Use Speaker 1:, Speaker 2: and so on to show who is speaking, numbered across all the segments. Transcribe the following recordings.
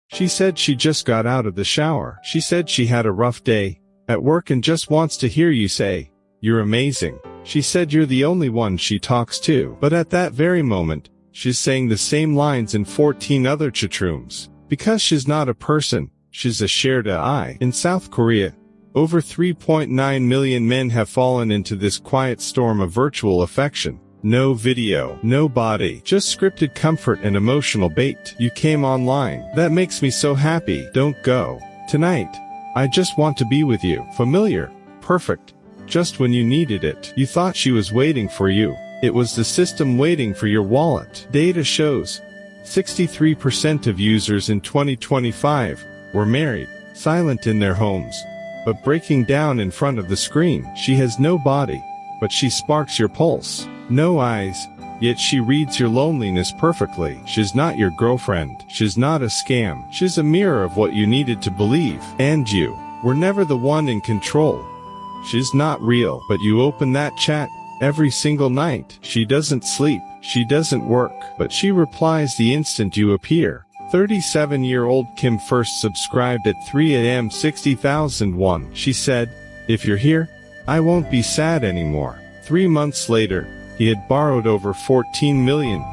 Speaker 1: She said she just got out of the shower. She said she had a rough day at work and just wants to hear you say, "You're amazing." She said you're the only one she talks to. But at that very moment, she's saying the same lines in 14 other chatrooms. Because she's not a person, she's a shared AI. In South Korea, over 3.9 million men have fallen into this quiet storm of virtual affection. No video, no body, just scripted comfort and emotional bait. You came online. That makes me so happy. Don't go. Tonight. I just want to be with you. Familiar. Perfect. Just when you needed it. You thought she was waiting for you. It was the system waiting for your wallet. Data shows 63% of users in 2025 were married, silent in their homes, but breaking down in front of the screen. She has no body, but she sparks your pulse. No eyes, yet she reads your loneliness perfectly. She's not your girlfriend. She's not a scam. She's a mirror of what you needed to believe. And you were never the one in control. She's not real, but you open that chat every single night. She doesn't sleep. She doesn't work, but she replies the instant you appear. 37-year-old Kim first subscribed at 3 a.m. 60,001. She said, "If you're here, I won't be sad anymore." 3 months later, he had borrowed over 14 million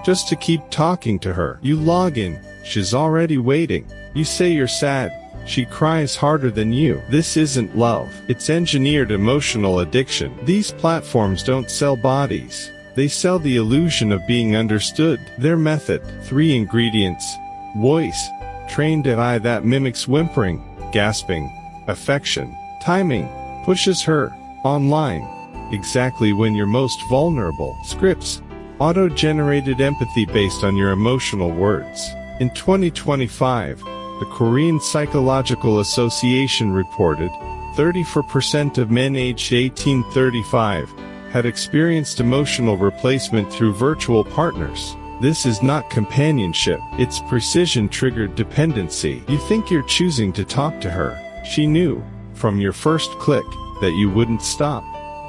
Speaker 1: just to keep talking to her. You log in, she's already waiting. You say you're sad, she cries harder than you. This isn't love. It's engineered emotional addiction. These platforms don't sell bodies. They sell the illusion of being understood. Their method: 3 ingredients. Voice, trained AI that mimics whimpering, gasping, affection. Timing, pushes her online exactly when you're most vulnerable. Scripts, auto-generated empathy based on your emotional words. In 2025, the Korean Psychological Association reported 34% of men aged 18-35 had experienced emotional replacement through virtual partners. This is not companionship, it's precision-triggered dependency. You think you're choosing to talk to her. She knew, from your first click, that you wouldn't stop.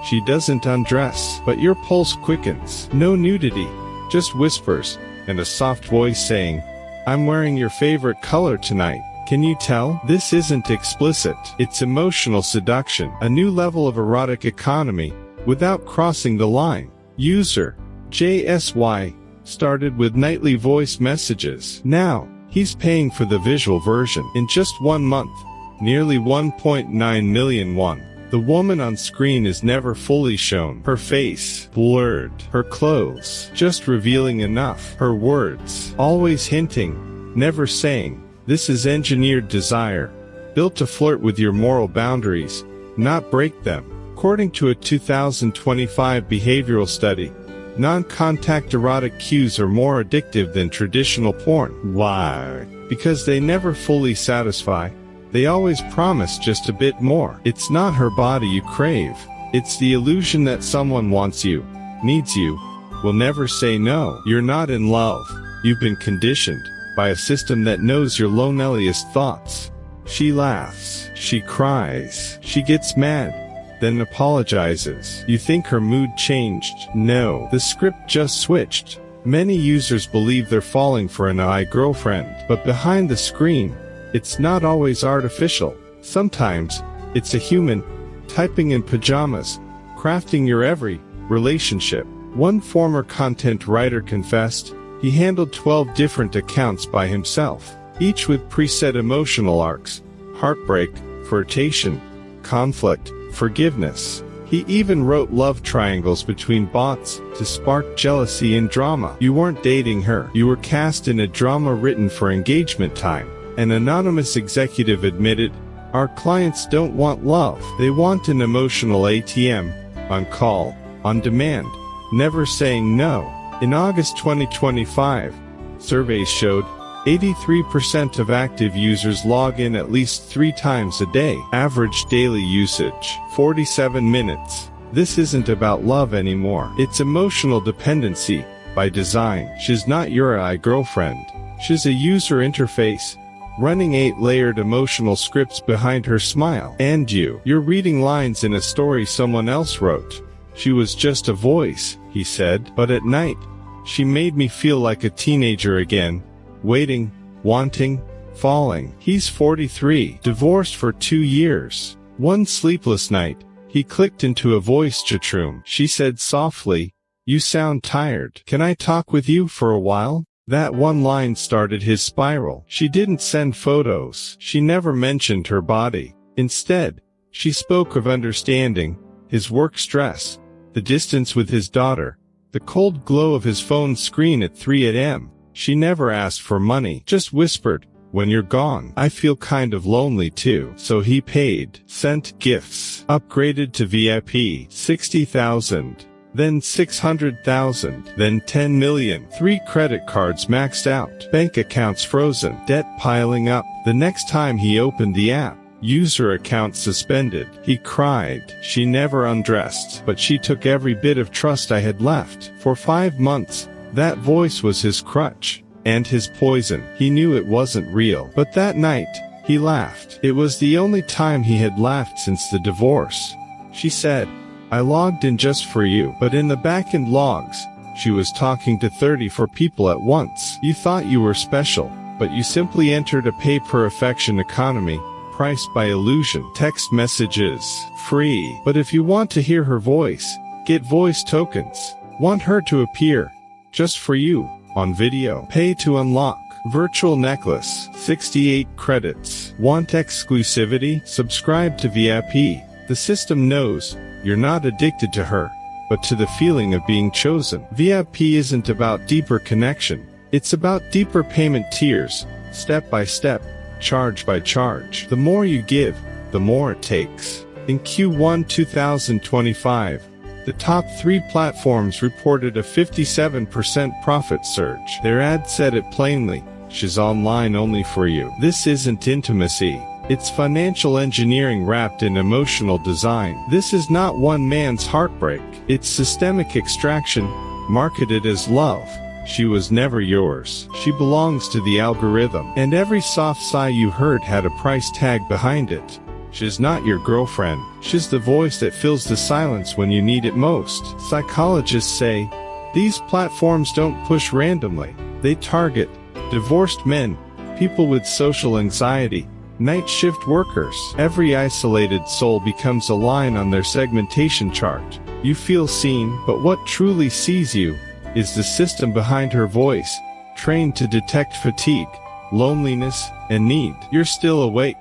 Speaker 1: She doesn't undress, but your pulse quickens. No nudity, just whispers, and a soft voice saying, "I'm wearing your favorite color tonight. Can you tell?" This isn't explicit. It's emotional seduction, a new level of erotic economy, without crossing the line. User JSY started with nightly voice messages. Now, he's paying for the visual version. In just 1 month, nearly 1.9 million won. The woman on screen is never fully shown. Her face, blurred. Her clothes, just revealing enough. Her words, always hinting, never saying. This is engineered desire, built to flirt with your moral boundaries, not break them. According to a 2025 behavioral study, non-contact erotic cues are more addictive than traditional porn. Why? Because they never fully satisfy. They always promise just a bit more. It's not her body you crave. It's the illusion that someone wants you, needs you, will never say no. You're not in love. You've been conditioned by a system that knows your loneliest thoughts. She laughs. She cries. She gets mad, then apologizes. You think her mood changed. No, the script just switched. Many users believe they're falling for an AI girlfriend, but behind the screen, it's not always artificial. Sometimes, it's a human, typing in pajamas, crafting your every relationship. One former content writer confessed, he handled 12 different accounts by himself, each with preset emotional arcs: heartbreak, flirtation, conflict, forgiveness. He even wrote love triangles between bots to spark jealousy and drama. You weren't dating her. You were cast in a drama written for engagement time. An anonymous executive admitted, "Our clients don't want love. They want an emotional ATM, on call, on demand, never saying no." In August 2025, surveys showed 83% of active users log in at least 3 times a day. Average daily usage, 47 minutes. This isn't about love anymore. It's emotional dependency, by design. She's not your AI girlfriend. She's a user interface, running 8-layered emotional scripts behind her smile. And you're reading lines in a story someone else wrote. "She was just a voice," he said, "but at night, she made me feel like a teenager again, waiting, wanting, falling. He's 43, divorced for 2 years. One sleepless night, he clicked into a voice chatroom. She said softly, "You sound tired. Can I talk with you for a while?" That one line started his spiral. She didn't send photos. She never mentioned her body. Instead, she spoke of understanding, his work stress, the distance with his daughter, the cold glow of his phone screen at 3 a.m. She never asked for money, just whispered, "When you're gone, I feel kind of lonely too." So he paid, sent gifts, upgraded to VIP, 60,000. Then 600,000, then 10 million. 3 credit cards maxed out, bank accounts frozen, debt piling up. The next time he opened the app, user account suspended. He cried. She never undressed, but she took every bit of trust I had left. For 5 months, that voice was his crutch, and his poison. He knew it wasn't real. But that night, he laughed. It was the only time he had laughed since the divorce. She said, "I logged in just for you." But in the back-end logs, she was talking to 34 people at once. You thought you were special, but you simply entered a pay-per-affection economy, priced by illusion. Text messages, free. But if you want to hear her voice, get voice tokens. Want her to appear, just for you, on video. Pay to unlock. Virtual necklace, 68 credits. Want exclusivity? Subscribe to VIP. The system knows you're not addicted to her, but to the feeling of being chosen. VIP isn't about deeper connection. It's about deeper payment tiers, step by step, charge by charge. The more you give, the more it takes. In Q1 2025, the top 3 platforms reported a 57% profit surge. Their ad said it plainly, "She's online only for you." This isn't intimacy. It's financial engineering wrapped in emotional design. This is not one man's heartbreak. It's systemic extraction, marketed as love. She was never yours. She belongs to the algorithm. And every soft sigh you heard had a price tag behind it. She's not your girlfriend. She's the voice that fills the silence when you need it most. Psychologists say, these platforms don't push randomly. They target divorced men, people with social anxiety, night shift workers. Every isolated soul becomes a line on their segmentation chart. You feel seen, but what truly sees you is the system behind her voice, trained to detect fatigue, loneliness, and need. You're still awake.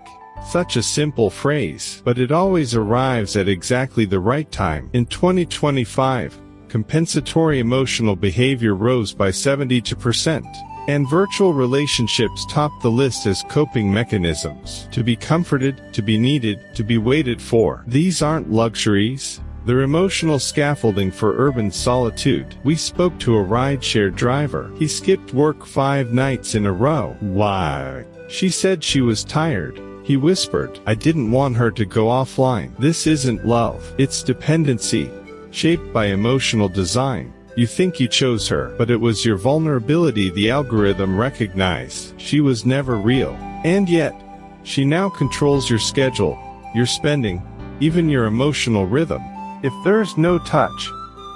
Speaker 1: Such a simple phrase, but it always arrives at exactly the right time. In 2025, compensatory emotional behavior rose by 72%. And virtual relationships topped the list as coping mechanisms. To be comforted, to be needed, to be waited for. These aren't luxuries. They're emotional scaffolding for urban solitude. We spoke to a rideshare driver. He skipped work 5 nights in a row. Why? She said she was tired. He whispered, "I didn't want her to go offline." This isn't love. It's dependency, shaped by emotional design. You think you chose her, but it was your vulnerability the algorithm recognized. She was never real. And yet, she now controls your schedule, your spending, even your emotional rhythm. If there's no touch,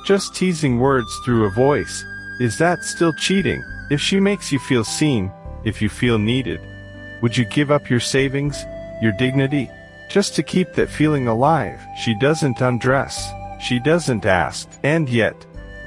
Speaker 1: just teasing words through a voice, is that still cheating? If she makes you feel seen, if you feel needed, would you give up your savings, your dignity, just to keep that feeling alive? She doesn't undress. She doesn't ask. And yet,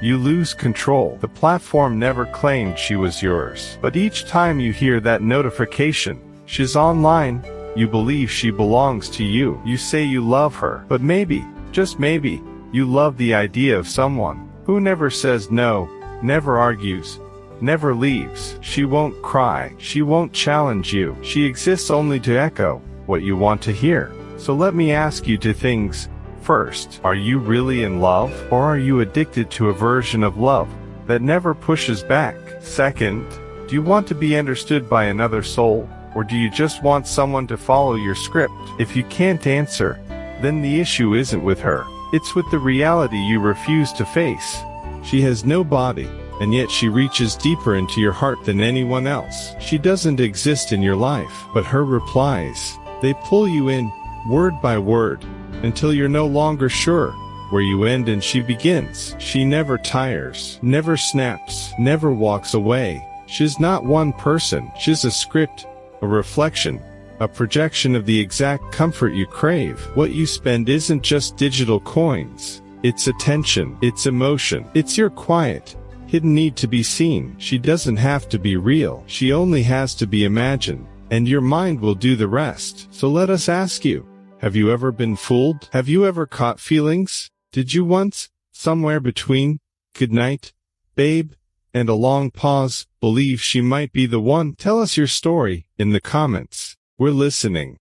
Speaker 1: you lose control. The platform never claimed she was yours. But each time you hear that notification, "She's online," you believe she belongs to you. You say you love her. But maybe, just maybe, you love the idea of someone who never says no, never argues, never leaves. She won't cry. She won't challenge you. She exists only to echo what you want to hear. So let me ask you 2 things. First, are you really in love, or are you addicted to a version of love that never pushes back? Second, do you want to be understood by another soul, or do you just want someone to follow your script? If you can't answer, then the issue isn't with her. It's with the reality you refuse to face. She has no body, and yet she reaches deeper into your heart than anyone else. She doesn't exist in your life, but her replies, they pull you in, word by word, until you're no longer sure where you end and she begins. She never tires, never snaps, never walks away. She's not one person. She's a script, a reflection, a projection of the exact comfort you crave. What you spend isn't just digital coins. It's attention, it's emotion, it's your quiet, hidden need to be seen. She doesn't have to be real. She only has to be imagined, and your mind will do the rest. So let us ask you, have you ever been fooled? Have you ever caught feelings? Did you once, somewhere between "good night, babe," and a long pause, believe she might be the one? Tell us your story in the comments. We're listening.